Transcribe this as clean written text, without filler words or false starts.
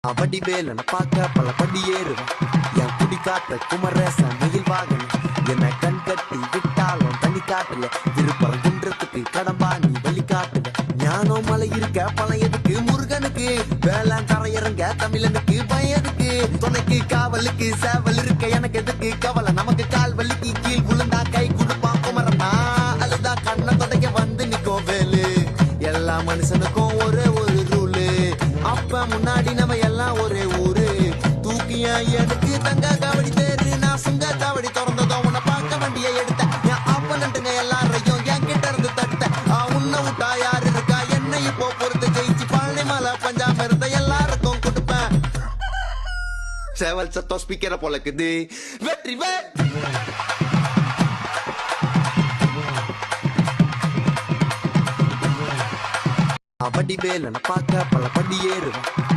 அவடி வேலன பார்க்க பல படி ஏறுவேன் என் குடி காட்ட குமரேசன் மயில் வாகனம் என்ன கண் கட்டி விட்டாலும் தனி காட்டுல திருப்பரங்குன்றத்துக்கு கடம்பா நீ வழி காட்டுவ ஞானம் மலை இருக்க பழம் எதுக்கு முருகனுக்கு வேளாண் கரையறங்க தமிழனுக்கு பயதுக்கு துணைக்கு காவலுக்கு சேவல் இருக்க எனக்கு எதுக்கு கவலை நமக்கு கால் வலிக்கு கீழ் விழுந்தா கை கொடுப்பான் குமரனா அழுதா கண்ணை தொடைக்க வந்து நிக்கோ வேலு எல்லா மனுஷனுக்கும் ஒரே ஒரு ரூலு அப்ப முன்னாடி நம்ம எல்லாம் ஒரே ஊரு தூக்கியா எனக்கு தங்க காவடி தேரு நான் சுங்க காவடி திறந்ததோ உன்னை பார்க்க வண்டியை எடுத்தேன் என் அப்பனட்டுங்க எல்லாரையும் என் கிட்ட இருந்து தட்ட உன்னை விட்டா யாரு இருக்கா என்னை இப்போ பொறுத்து ஜெயிச்சு பழனி மலை பஞ்சாம இருந்த எல்லாருக்கும் கொடுப்பேன் சேவல் சத்தம் ஸ்பீக்கரை போலக்குது வெற்றி அவடி வேலன பார்க்க பல படி ஏறுவேன்